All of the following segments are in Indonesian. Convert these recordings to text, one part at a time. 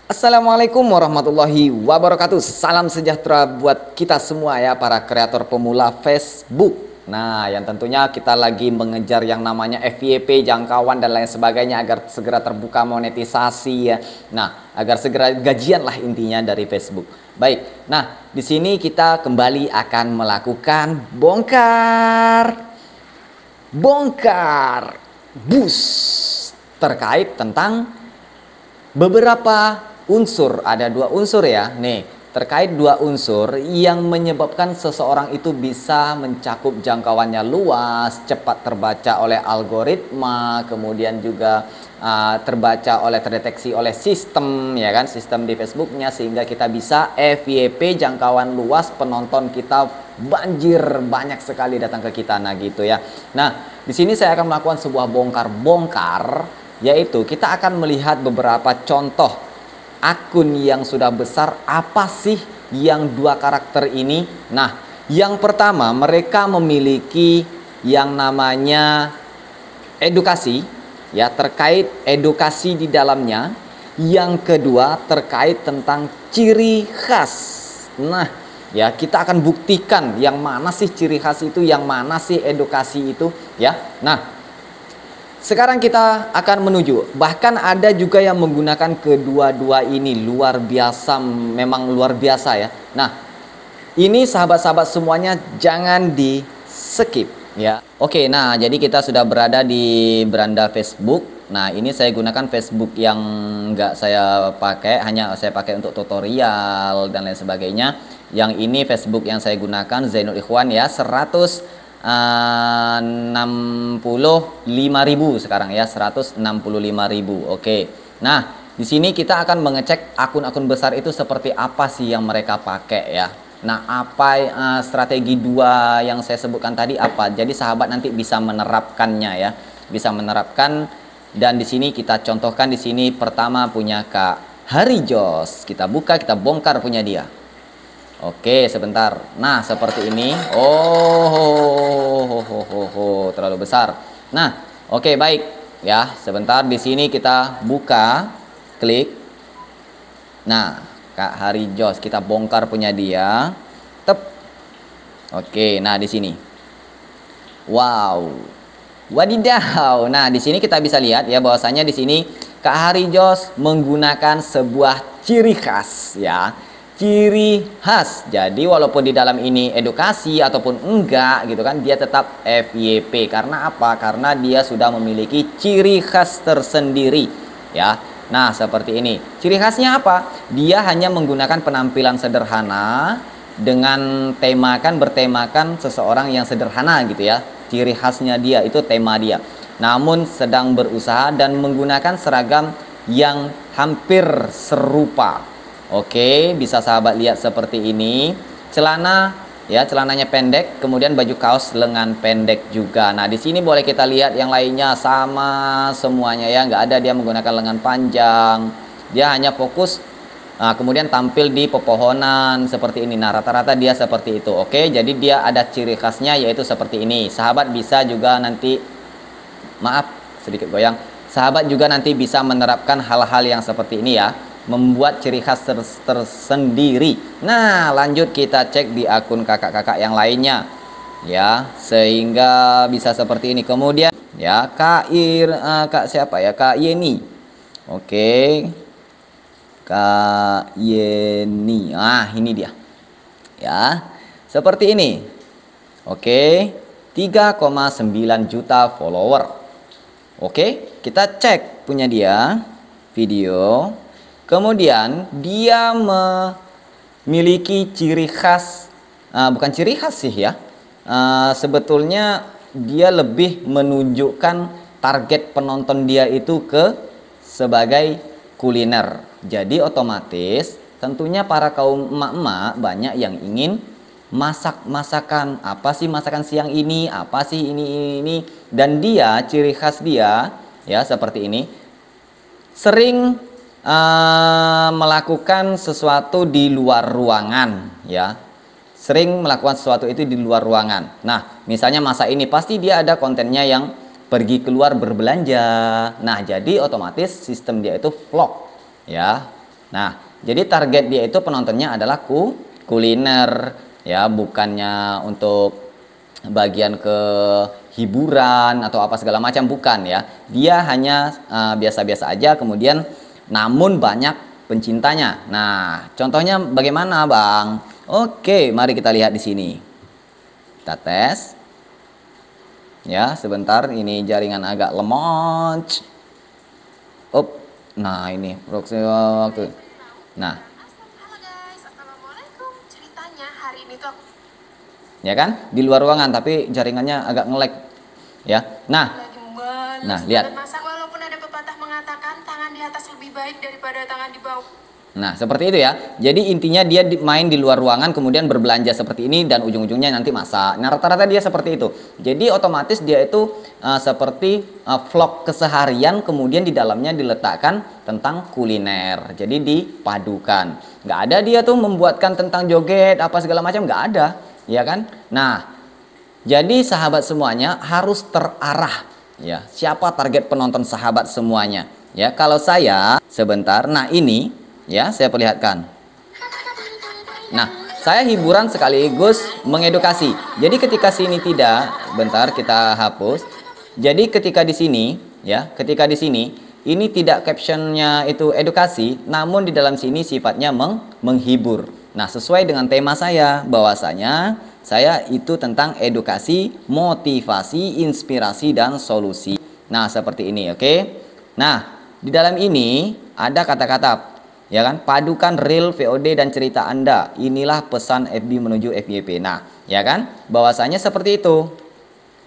Assalamualaikum warahmatullahi wabarakatuh. Salam sejahtera buat kita semua ya, para kreator pemula Facebook. Nah, yang tentunya kita lagi mengejar yang namanya FYP, jangkauan dan lain sebagainya agar segera terbuka monetisasi ya. Nah, agar segera gajian lah intinya dari Facebook. Baik. Nah, di sini kita kembali akan melakukan bongkar bus terkait tentang beberapa unsur. Ada dua unsur ya nih, terkait dua unsur yang menyebabkan seseorang itu bisa mencakup jangkauannya luas, cepat terbaca oleh algoritma, kemudian juga terdeteksi oleh sistem ya kan, sistem di Facebooknya, sehingga kita bisa FYP, jangkauan luas, penonton kita banjir banyak sekali datang ke kita. Nah gitu ya. Nah di sini saya akan melakukan sebuah bongkar-bongkar, yaitu kita akan melihat beberapa contoh akun yang sudah besar. Apa sih yang dua karakter ini? Nah, yang pertama, mereka memiliki yang namanya edukasi ya, terkait edukasi di dalamnya. Yang kedua, terkait tentang ciri khas. Nah, ya kita akan buktikan yang mana sih ciri khas itu, yang mana sih edukasi itu ya. Nah, sekarang kita akan menuju, bahkan ada juga yang menggunakan kedua-dua ini, luar biasa, memang luar biasa ya. Nah, ini sahabat-sahabat semuanya jangan di skip ya. Oke, nah jadi kita sudah berada di beranda Facebook. Nah, ini saya gunakan Facebook yang nggak saya pakai, hanya saya pakai untuk tutorial dan lain sebagainya. Yang ini Facebook yang saya gunakan, Zainul Ikhwan ya, 165.000 sekarang ya, 165.000. Oke. Nah, di sini kita akan mengecek akun-akun besar itu seperti apa sih yang mereka pakai ya. Nah, apa strategi dua yang saya sebutkan tadi apa? Jadi sahabat nanti bisa menerapkannya ya. Bisa menerapkan, dan di sini kita contohkan. Di sini pertama punya Kak Harijos. Kita buka, kita bongkar punya dia. Oke, sebentar. Nah, seperti ini. Terlalu besar. Nah, oke, baik. Ya, sebentar. Di sini kita buka, klik. Nah, Kak Harijos, kita bongkar punya dia. Tep. Oke, nah di sini. Wow. Wadidaw. Nah, di sini kita bisa lihat ya, bahwasanya di sini Kak Harijos menggunakan sebuah ciri khas ya. Ciri khas. Jadi walaupun di dalam ini edukasi ataupun enggak gitu kan, dia tetap FYP. Karena apa? Karena dia sudah memiliki ciri khas tersendiri ya. Nah, seperti ini. Ciri khasnya apa? Dia hanya menggunakan penampilan sederhana dengan bertemakan seseorang yang sederhana gitu ya. Ciri khasnya dia itu tema dia. Namun sedang berusaha dan menggunakan seragam yang hampir serupa. Oke, bisa sahabat lihat seperti ini. Celana ya, celananya pendek, kemudian baju kaos lengan pendek juga. Nah, di sini boleh kita lihat yang lainnya sama semuanya ya, nggak ada dia menggunakan lengan panjang. Dia hanya fokus. Nah, kemudian tampil di pepohonan seperti ini. Nah, rata-rata dia seperti itu. Oke, jadi dia ada ciri khasnya yaitu seperti ini. Sahabat bisa juga nanti, maaf sedikit goyang. Sahabat juga nanti bisa menerapkan hal-hal yang seperti ini ya, membuat ciri khas tersendiri. Nah, lanjut kita cek di akun kakak-kakak yang lainnya ya, sehingga bisa seperti ini. Kemudian ya, Kak siapa ya? Kak Yeni. Oke. Kak Yeni. Ah, ini dia. Ya. Seperti ini. Oke. 3,9 juta follower. Oke, kita cek punya dia video. Kemudian dia memiliki ciri khas, bukan ciri khas sih ya, sebetulnya dia lebih menunjukkan target penonton dia itu ke sebagai kuliner. Jadi otomatis tentunya para kaum emak-emak banyak yang ingin masak-masakan. Apa sih masakan siang ini? Apa sih ini? Dan dia, ciri khas dia ya seperti ini, sering melakukan sesuatu di luar ruangan ya, sering melakukan sesuatu itu di luar ruangan. Nah, misalnya masa ini pasti dia ada kontennya yang pergi keluar berbelanja. Nah, jadi otomatis sistem dia itu vlog ya, Nah, jadi target dia itu penontonnya adalah kuliner ya, bukannya untuk bagian ke hiburan atau apa segala macam, bukan ya. Dia hanya biasa-biasa aja, kemudian namun banyak pencintanya. Nah, contohnya bagaimana, Bang? Oke, mari kita lihat di sini. Kita tes. Ya, sebentar, ini jaringan agak lemot. Nah ini proxy waktu. Nah, halo guys, assalamualaikum. Ceritanya hari ini tuh aku ya kan, di luar ruangan tapi jaringannya agak nge-lag ya. lagi males Nah banget lihat. masak, walaupun ada pepatah mengatakan tangan di atas lebih baik daripada tangan di bawah. Nah seperti itu ya. Jadi intinya dia main di luar ruangan, kemudian berbelanja seperti ini, dan ujung-ujungnya nanti masak. Nah rata-rata dia seperti itu. Jadi otomatis dia itu seperti vlog keseharian, kemudian di dalamnya diletakkan tentang kuliner. Jadi dipadukan. Nggak ada dia tuh membuatkan tentang joget apa segala macam, nggak ada, ya kan? Nah, jadi sahabat semuanya harus terarah ya. Siapa target penonton sahabat semuanya? Ya, kalau saya sebentar. Nah, ini ya saya perlihatkan. Nah, saya hiburan sekaligus mengedukasi. Jadi ketika sini tidak, bentar kita hapus. Jadi ketika di sini ya, ketika di sini ini tidak captionnya itu edukasi, namun di dalam sini sifatnya menghibur. Nah, sesuai dengan tema saya, bahwasanya saya itu tentang edukasi, motivasi, inspirasi, dan solusi. Nah, seperti ini, oke? Nah, di dalam ini ada kata-kata, ya kan, padukan real, VOD, dan cerita Anda. Inilah pesan FB menuju FYP. Nah, ya kan, bahwasanya seperti itu.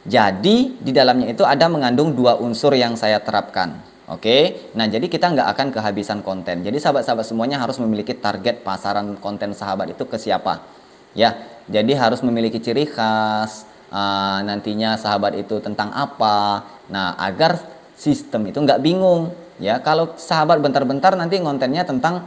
Jadi di dalamnya itu ada mengandung dua unsur yang saya terapkan. Oke, nah jadi kita nggak akan kehabisan konten. Jadi sahabat-sahabat semuanya harus memiliki target pasaran konten sahabat itu ke siapa. Ya, jadi harus memiliki ciri khas. Nantinya sahabat itu tentang apa. Nah, agar sistem itu nggak bingung. Ya, kalau sahabat bentar-bentar nanti kontennya tentang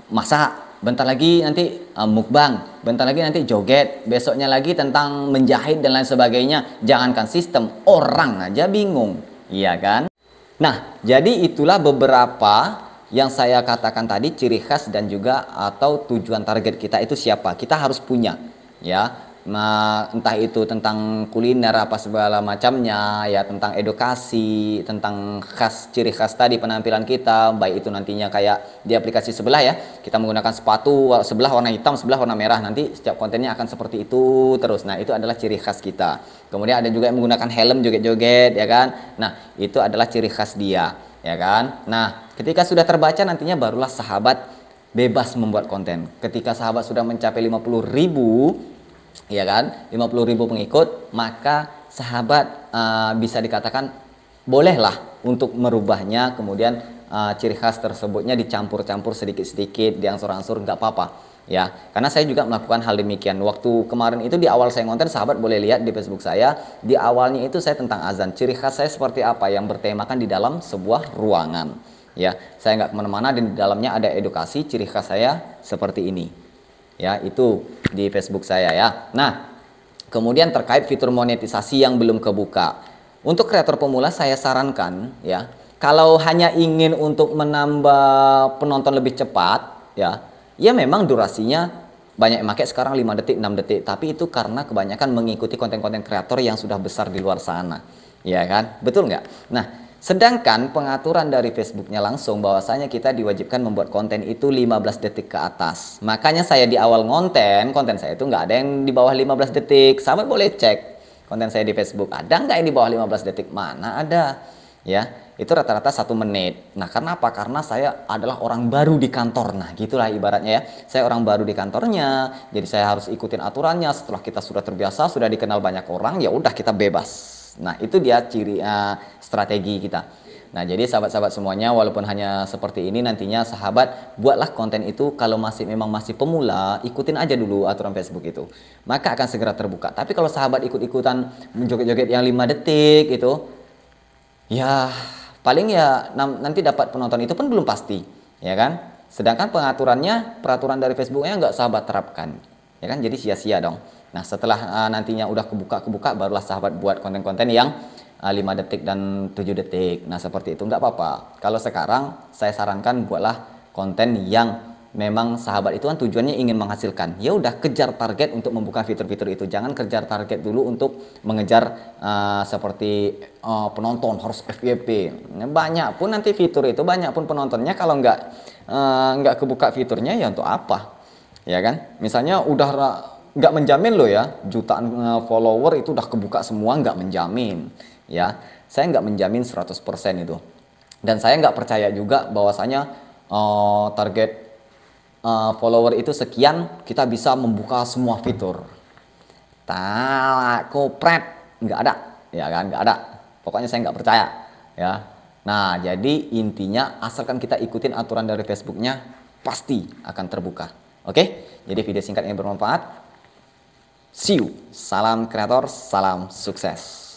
masak, bentar lagi nanti mukbang, bentar lagi nanti joget, besoknya lagi tentang menjahit dan lain sebagainya. Jangankan sistem, orang aja bingung, iya kan? Nah, jadi itulah beberapa yang saya katakan tadi, ciri khas dan juga atau tujuan target kita itu siapa. Kita harus punya, ya. Nah, entah itu tentang kuliner apa segala macamnya, ya, tentang edukasi, tentang khas, ciri khas tadi penampilan kita, baik itu nantinya kayak di aplikasi sebelah ya, kita menggunakan sepatu sebelah warna hitam, sebelah warna merah, nanti setiap kontennya akan seperti itu terus. Nah, itu adalah ciri khas kita. Kemudian ada juga yang menggunakan helm joget-joget, ya kan. Nah, itu adalah ciri khas dia, ya kan. Nah, ketika sudah terbaca nantinya barulah sahabat bebas membuat konten. Ketika sahabat sudah mencapai 50.000, ya kan, 50.000 pengikut, maka sahabat bisa dikatakan bolehlah untuk merubahnya, kemudian ciri khas tersebutnya dicampur-campur sedikit-sedikit, diangsur-angsur, nggak apa-apa ya, karena saya juga melakukan hal demikian. Waktu kemarin itu di awal saya ngonten, sahabat boleh lihat di Facebook saya, di awalnya itu saya tentang azan, ciri khas saya seperti apa, yang bertemakan di dalam sebuah ruangan ya. Saya nggak kemana-mana, dan di dalamnya ada edukasi, ciri khas saya seperti ini ya, itu di Facebook saya ya. Nah, kemudian terkait fitur monetisasi yang belum kebuka, untuk kreator pemula saya sarankan ya, kalau hanya ingin untuk menambah penonton lebih cepat ya, ya memang durasinya banyak yang pakai sekarang 5 detik 6 detik, tapi itu karena kebanyakan mengikuti konten-konten kreator yang sudah besar di luar sana, ya kan, betul nggak? Nah, sedangkan pengaturan dari Facebooknya langsung bahwasanya kita diwajibkan membuat konten itu 15 detik ke atas. Makanya saya di awal konten saya itu nggak ada yang di bawah 15 detik. Sahabat boleh cek konten saya di Facebook, ada nggak yang di bawah 15 detik? Mana ada ya, itu rata-rata 1 menit. Nah, karena apa? Karena saya adalah orang baru di kantor. Nah, gitulah ibaratnya ya, saya orang baru di kantornya, jadi saya harus ikutin aturannya. Setelah kita sudah terbiasa, sudah dikenal banyak orang, ya udah kita bebas. Nah, itu dia ciri strategi kita. Nah, jadi sahabat-sahabat semuanya, walaupun hanya seperti ini, nantinya sahabat buatlah konten itu kalau memang masih pemula, ikutin aja dulu aturan Facebook itu. Maka akan segera terbuka. Tapi kalau sahabat ikut-ikutan menjoget-joget yang 5 detik itu, ya paling ya nanti dapat penonton itu pun belum pasti, ya kan? Sedangkan peraturan dari Facebooknya nggak sahabat terapkan, ya kan? Jadi sia-sia dong. Nah, setelah nantinya udah kebuka, barulah sahabat buat konten-konten yang 5 detik dan 7 detik. Nah, seperti itu nggak apa-apa. Kalau sekarang saya sarankan buatlah konten yang memang sahabat itu kan tujuannya ingin menghasilkan. Ya udah, kejar target untuk membuka fitur-fitur itu. Jangan kejar target dulu untuk mengejar seperti penonton harus FYP. Banyak pun nanti fitur itu, banyak pun penontonnya, kalau nggak kebuka fiturnya ya untuk apa? Ya kan? Misalnya udah nggak menjamin loh ya, jutaan follower itu udah kebuka semua, nggak menjamin. Ya, saya nggak menjamin 100% itu. Dan saya nggak percaya juga bahwasanya target follower itu sekian kita bisa membuka semua fitur. Tak kopret, nggak ada, ya kan, nggak ada. Pokoknya saya nggak percaya, ya. Nah, jadi intinya asalkan kita ikutin aturan dari Facebooknya, pasti akan terbuka. Oke, jadi video singkat ini bermanfaat. See you, salam kreator, salam sukses.